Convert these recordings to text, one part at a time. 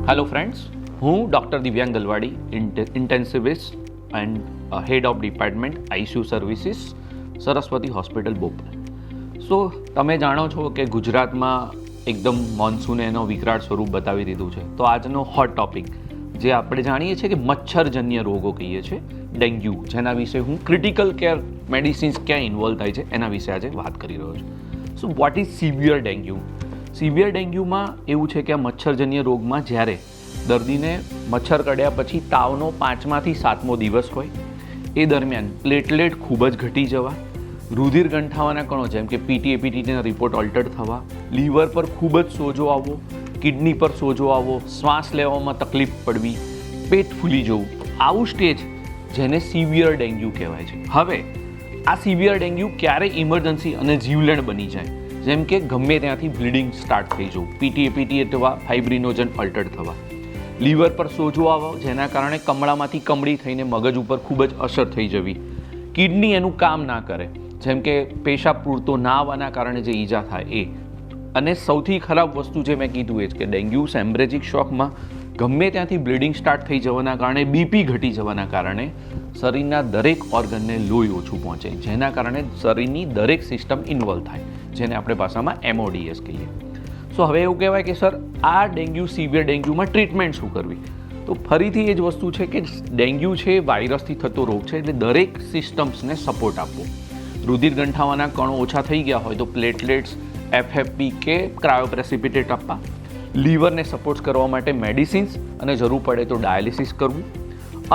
Hello friends, હું doctor Divyang Galwadi, intensivist and head of department ICU services, Saraswati hospital Bopal. So તમે જાણો છો કે ગુજરાતમાં એકદમ મોન્સૂને એનો વિકરાળ સ્વરૂપ બતાવી દીધું છે. તો આજનો હોટ ટોપિક જે આપણે જાણીએ છીએ કે મચ્છરજન્ય રોગો કહીએ છીએ, ડેન્ગ્યુ, જેના વિશે હું ક્રિટિકલ કેર મેડિસિન્સ ક્યાં ઇન્વોલ્વ થાય છે એના વિશે આજે વાત કરી રહ્યો છું. So what is severe dengue? Severe ડેન્ગ્યુમાં એવું છે કે આ મચ્છરજન્ય રોગમાં જ્યારે દર્દીને મચ્છર કરડ્યા પછી તાવનો 5માથી 7મો દિવસ હોય, એ દરમિયાન પ્લેટલેટ ખૂબ જ ઘટી જવા, રુધિર ગંઠાવાના કણો જેમ કે પીટી એપીટીના રિપોર્ટ ઓલ્ટર થવા, લીવર પર ખૂબ જ સોજો આવવો, કિડની પર સોજો આવવો, શ્વાસ લેવામાં તકલીફ પડવી, પેટ ફૂલી જવું, આવું સ્ટેજ જેને સિવિયર ડેન્ગ્યુ કહેવાય છે. હવે આ સિવિયર ડેન્ગ્યુ ક્યારે ઇમરજન્સી અને જીવલેણ બની જાય, જેમ કે ગમે ત્યાંથી બ્લીડિંગ સ્ટાર્ટ થઈ જવું, પીટી એપીટી અથવા ફાઇબ્રિનોજન અલ્ટર થવા, લીવર પર સોજો આવવો જેના કારણે કમળામાંથી કમળી થઈને મગજ ઉપર ખૂબ જ અસર થઈ જવી, કિડની એનું કામ ના કરે જેમ કે પેશાબ પૂરતો ના આવવાના કારણે જે ઈજા થાય એ, અને સૌથી ખરાબ વસ્તુ જે મેં કીધું એ જ કે ડેન્ગ્યુ હેમરેજિક શોકમાં ગમે ત્યાંથી બ્લીડિંગ સ્ટાર્ટ થઈ જવાના કારણે, બીપી ઘટી જવાના કારણે શરીરના દરેક ઓર્ગનને લોહી ઓછું પહોંચે, જેના કારણે શરીરની દરેક સિસ્ટમ ઇન્વોલ્વ થાય, જેને આપણે ભાષામાં MODS કહીએ. સો હવે એવું કહેવાય કે સર આ ડેન્ગ્યુ સિવિયર ડેન્ગ્યુમાં ટ્રીટમેન્ટ શું કરવી? તો ફરીથી એ જ વસ્તુ છે કે ડેન્ગ્યુ છે વાયરસથી થતો રોગ છે, એટલે દરેક સિસ્ટમ્સને સપોર્ટ આપવો. રુધિર ગંઠાવાના કણો ઓછા થઈ ગયા હોય તો પ્લેટલેટ્સ, FFP કે ક્રાયોપ્રેસિપિટેટ આપવા, લીવરને સપોર્ટ કરવા માટે મેડિસિન્સ અને જરૂર પડે તો ડાયાલિસિસ કરવું,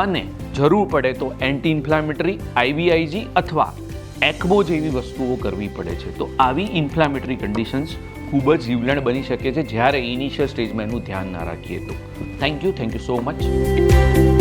અને જરૂર પડે તો એન્ટી ઇન્ફ્લામેટરી, IVIG અથવા ECMO જેવી વસ્તુઓ કરવી પડે છે. તો આવી ઇન્ફ્લામેટરી કન્ડિશન્સ ખૂબ જ જીવલેણ બની શકે છે જ્યારે ઇનિશિયલ સ્ટેજમાં એનું ધ્યાન ના રાખીએ તો. Thank you so much.